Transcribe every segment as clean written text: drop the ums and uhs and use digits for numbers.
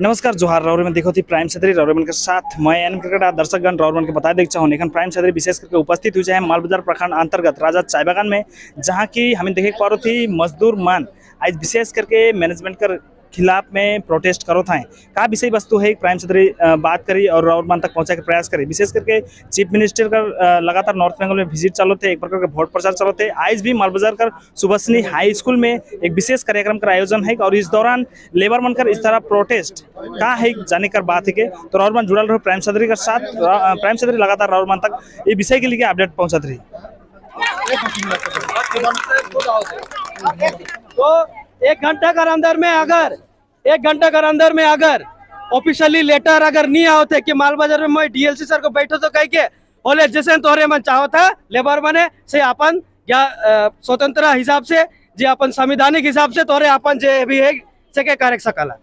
नमस्कार जोहार राउर में देखो थी प्राइम सदरी राउरमन के साथ मैं एन क्रिकेट दर्शकगण राउरमन के बता देना चाहूँ लेकिन प्राइम सदरी विशेष करके उपस्थित हुई है मालबाजार प्रखंड अंतर्गत राजा चाय बागान में, जहाँ की हमें देखे पा रही थी मजदूर मान आज विशेष करके मैनेजमेंट कर खिलाफ में प्रोटेस्ट करो था। का विषय वस्तु है प्राइम सदरी बात करी और राउरमान तक पहुंचा के प्रयास करी। विशेष करके चीफ मिनिस्टर का लगातार नॉर्थ बंगाल में विजिट चालू थे, एक प्रकार का वोट प्रचार चालू थे। आज भी मालबाजार कर सुभाषनी हाई स्कूल में एक विशेष कार्यक्रम का आयोजन है और इस दौरान लेबर मन कर इस तरह प्रोटेस्ट का है जाने कर बात है के तो राउरमान जुड़ल रहो प्राइम सदरी के साथ। प्राइम सदरी लगातार राउरमान तक ये विषय के लिए अपडेट पहुंचत रही। तो एक घंटा के अंदर में अगर ऑफिशियली लेटर अगर नहीं आओ थे कि मालबाजार में मैं डीएलसी सर को बैठो तो कह के बोले जैसे तोहरे मन चाहो था लेबर मने से अपन स्वतंत्र हिसाब से जे अपन संवैधानिक हिसाब से तोहरे अपन जे भी है से के करे सकला।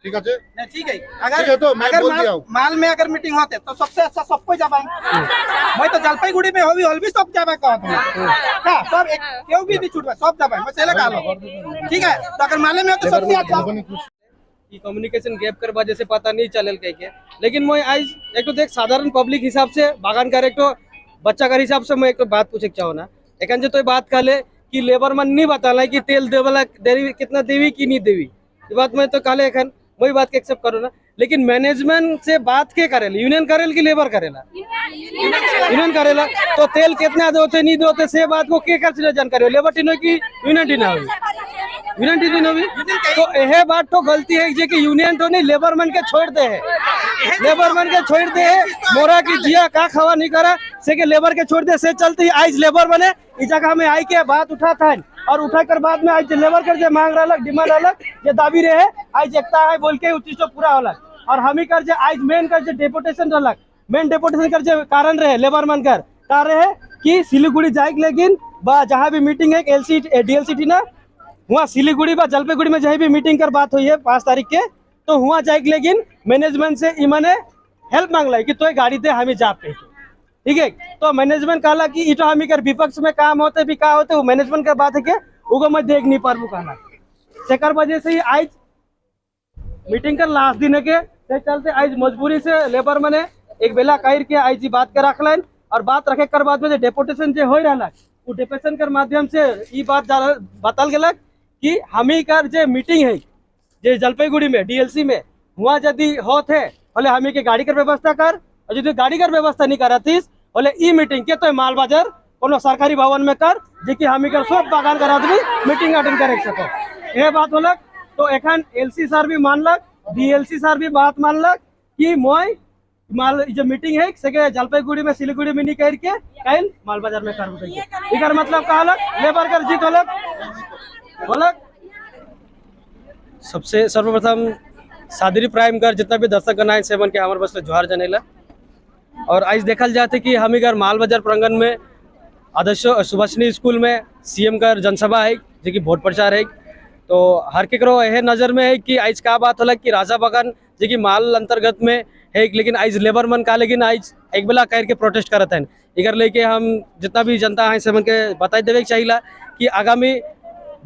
ठीक है ठीक है। अगर माल में अगर मीटिंग होते तो सबसे अच्छा सबको जाबाई मैं तो जलपाईगुड़ी में होवी भी सब जाबा कहत हां सब एक केहू भी छूटबा सब जाबाई मैं चले कहलो। ठीक है तो अगर माले में तो सबसे अच्छा की कम्युनिकेशन गैप कर वजह से पता नहीं चलल कह के। लेकिन मैं आज एक तो देख साधारण पब्लिक हिसाब से बागान का एक तो बच्चा का हिसाब से मैं एक तो बात पूछे चाहो ना एकन जो तो बात कहले कि लेबर मन नहीं बताला कि तेल देवला देवी कितना देवी की नहीं देवी ये बात मैं तो कहले एखन वही बात के एक्सेप्ट करो ना। लेकिन मैनेजमेंट से बात के करेला यूनियन करेल कि लेबर करेला यूनियन करेला तो तेल कितना दोते नहीं दोते से बात को के कर जानकारी लेबर टीनो की यूनियन टीना हुई यूनियन टीना हुई तो यह बात तो गलती है जे कि यूनियन तो नहीं लेबर मन के छोड़ दे है लेबर मन के छोड़ दे है मोरा की जिया का खवा नहीं करा से के लेबर के छोड़ दे से चलती आज लेबर बने इस जगह में आई के बात उठा था और उठाकर बाद में आज लेबर कर जे मांग रहा डिमांड अलग ये दाबी रहे आज एकता है बोल के उस चीज तो पूरा अलग और हम ही कर जे आज मेन कर जे डेपुटेशन अलग मेन डेपुटेशन कर जे कारण रहे लेबर मन कर का रहे कि सिलीगुड़ी जाए लेकिन जहाँ भी मीटिंग है एलसी डीएलसी टी ना वहाँ सिलीगुड़ी व जलपाईगुड़ी में जहाँ भी मीटिंग कर बात हुई है 5 तारीख के तो वहाँ जाए लेकिन मैनेजमेंट से इमने हेल्प मांगला है कि तो गाड़ी दे हमें जा पे। ठीक है तो मैनेजमेंट कहला कि इटो हमी कर विपक्ष में काम होते भी का होते वो मैनेजमेंट का बात है के उगो मैं देख नहीं पारू कहना सेकर वजह से ही आज मीटिंग कर लास्ट दिन है के चलते आज मजबूरी से लेबर मने एक बेला कह के आज बात के रखलन और बात रखे कर बाद में डेपुटेशन जो हो रहा वो डेपुटेशन कर माध्यम से ये बात बताल गलक कि हमी कर जे मीटिंग है जे जलपाईगुड़ी में डीएलसी में वहाँ यदि होते बोले हमी के गाड़ी कर व्यवस्था कर और यदि गाड़ी कर व्यवस्था नहीं करातीस बोले ई मीटिंग के तो मालबाजार कोनो सरकारी भवन में कर जे कि हमी कर सब बागान कर आदमी मीटिंग अटेंड करे सको ये बात होलक। तो एखन एलसी सर भी मानलक डीएलसी सर भी बात मानलक कि मोय माल जो मीटिंग है से जलपाईगुड़ी में सिलीगुड़ी में नहीं कर के कल मालबाजार में कर इधर मतलब कहलक लेबर कर जीत होलक बोलक। सबसे सर्वप्रथम सादरी प्राइम कर जितना भी दर्शक गण है सेवन के हमारे बस जोहार जनेला और आज देखल जाते कि हम इधर मालबाजार प्रांगण में आदर्श सुभाषनी स्कूल में सीएम का जनसभा है जो कि वोट प्रचार है तो हर केकरो यह नज़र में है कि आज का बात होला कि राजा बागान जो कि माल अंतर्गत में है लेकिन आज लेबर मन का लेकिन आज एक बेला कह के प्रोटेस्ट करते हैं इधर लेके हम जितना भी जनता है सेवन के बताई देवे चाहिए कि आगामी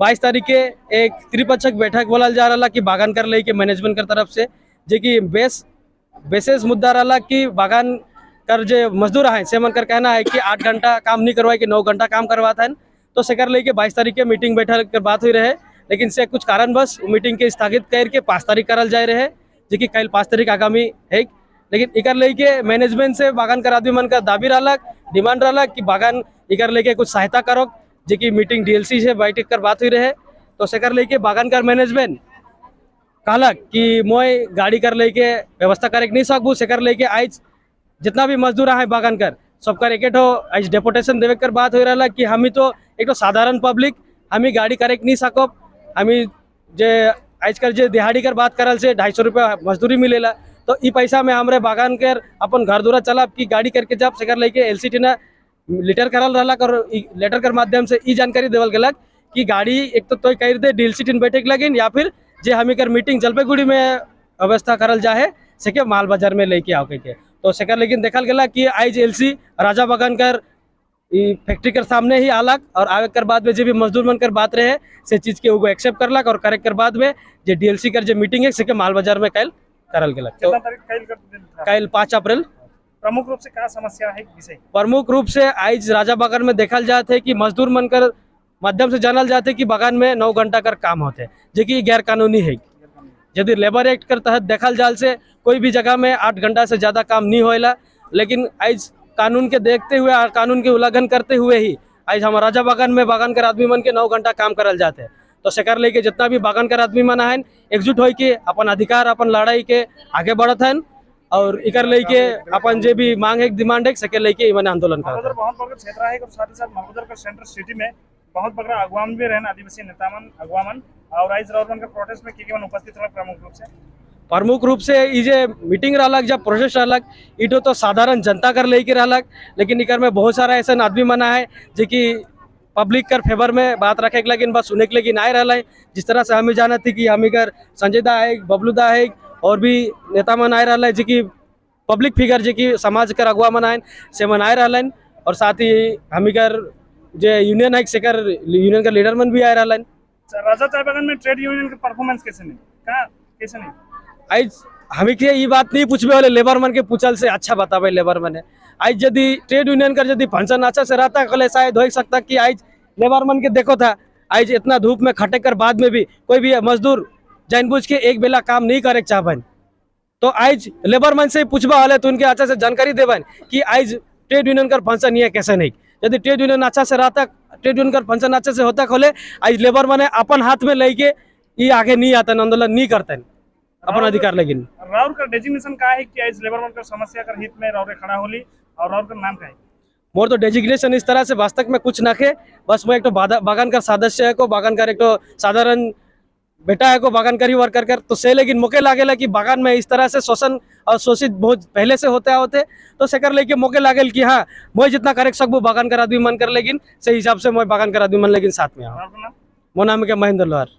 22 तारीख के एक त्रिपक्षक बैठक बोला जा रहा कि बागान कर ले के मैनेजमेंट कर तरफ से जो कि बेसिस मुद्दा रहा कि बागान कर जो मजदूर है सेमन कर कहना है कि 8 घंटा काम नहीं करवाए कि 9 घंटा काम करवाता है तो से कर लेके 22 तारीख के मीटिंग बैठक कर बात हुई रहे लेकिन से कुछ कारण बस मीटिंग के स्थगित करके 5 तारीख करल जाए रहे जो कि कल 5 तारीख आगामी है। लेकिन इकर लेके मैनेजमेंट से बागान कर आदमी मन का दाबी रहा डिमांड रहा कि बागान इकर लेके कुछ सहायता करो जो कि मीटिंग डीएलसी से बैठक कर बात हुई रहे तो से कर लेके बागान कर मैनेजमेंट कहलक कि मोय गाड़ी कर लेके व्यवस्था करे नहीं सकूँ से कर लेके आज जितना भी मजदूर है बागान कर सबकर एक आज डेपुटेशन देवे कर बात हो रहा कि हम तो एक तो साधारण पब्लिक हम गाड़ी करे नहीं सको हम जे आजकल जे दिहाड़ी कर बात करल से 250 रुपया मजदूरी मिलेला तो ई पैसा में हमारे बागान कर अपन घर दूरा चला कि गाड़ी करके जब से कर लेके एलसीटी ना लेटर करल रहा और लेटर कर माध्यम से ई जानकारी देवल गलक कि गाड़ी एक तो तय कर दे डीएलसी टीन बैठक लगिन या फिर जे हमी कर मीटिंग जलपाईगुड़ी में व्यवस्था करल जाए से माल बाजार में लेके आओ के तो सेकर लेकिन देखल गया कि आज एलसी राजा बगान कर फैक्ट्री के सामने ही आलक और आवे कर बाद में जो भी मजदूर बनकर बात रहे से चीज के वो एक्सेप्ट करलक और करे कर बाद में जो डीएलसी कर जो मीटिंग है से माल बाजार में कल करल गया तो कल 5 अप्रैल। प्रमुख रूप से क्या समस्या है विषय? प्रमुख रूप से आज राजा बागान में देखल जाते है कि मजदूर बनकर माध्यम से जानल जाते कि बागान में 9 घंटा कर काम होते जो कि गैर कानूनी है। यदि लेबर एक्ट के तहत देखल जाल से कोई भी जगह में 8 घंटा से ज़्यादा काम नहीं होएला, लेकिन आज कानून के देखते हुए और कानून के उल्लंघन करते हुए ही आज हम राजा बागान में बागान कर आदमी मन के 9 घंटा काम करल जाते हैं। तो सेकर लेके जितना भी बागान कर आदमी मन है एकजुट हो के अपन अधिकार अपन लड़ाई के आगे बढ़त हैं और इकर लेके अपन जो भी मांग है डिमांड है सके लेके इमन आंदोलन करत हैं। बहुत बड़ा क्षेत्र है और साथ ही साथ मालबजार का सेंटर सिटी में बहुत बड़ा अगवान भी रहन आदिवासी नेतामन अगवामन और आज राउरमन का प्रोटेस्ट में के उपस्थित रहा प्रमुख रूप से ये मीटिंग रहलक जब प्रोसेस रहलक इटो तो साधारण जनता कर लेके रहलक, लेकिन इकर में बहुत सारा ऐसा आदमी मना है जो कि पब्लिक कर फेवर में बात रखे के लेकिन बस सुने के लेकिन आए रहा है। जिस तरह से हमें जाना थी कि हमी कर संजय दा है बबलू दा है और भी नेता मन आए रहा है जो कि पब्लिक फिगर जो कि समाज कर अगुआ मन आए से मन आए रहा है और साथ ही हमी कर जो यूनियन है सेकर यूनियन का लीडर मन भी आए रहा है। राजा चाय बागान में ट्रेड यूनियन का परफॉर्मेंस कैसे नहीं आज हमें के ये बात नहीं पूछबे वाले लेबर मन के पूछल से अच्छा बताबे लेबर मन है। आज यदि ट्रेड यूनियन कर यदि फंक्शन अच्छा से रहता कल शायद हो सकता कि आज लेबर मन के देखो था आज इतना धूप में खटे कर बाद में भी कोई भी मजदूर जानबूझ के एक बेला काम नहीं करे चाहबन तो आज लेबर मन से पूछबा वाले तो उनके अच्छा से जानकारी देबन कि आज ट्रेड यूनियन कर फंक्शन ये कैसे नहीं। यदि ट्रेड यूनियन अच्छा से रहता ट्रेड यूनियन कर फंक्शन अच्छे से होता खोले आज लेबर मन अपन हाथ में लेके ये आगे नहीं आता आंदोलन नहीं करते अपन अधिकार। लेकिन राउर का डेजिग्नेशन का है कि आज लेबर वर्कर समस्या कर हित में राउर खड़ा होली और राउर का नाम का है मोर तो डेजिग्नेशन इस तरह से वास्तव में कुछ ना खे बस मैं एक तो बागान का सदस्य है को बागान का एक तो साधारण बेटा है को बागान करी वर्कर कर तो से लेकिन मौके लागेला कि बागान में इस तरह से शोषण और शोषित बहुत पहले से होते तो से कर लेके मौके लागेल कि हाँ मैं जितना करे सकूँ बागान कर आदमी मन कर लेकिन से हिसाब से मैं बागान कर आदमी मन लेकिन साथ में आओ। मोर नाम के महेंद्र लोहार।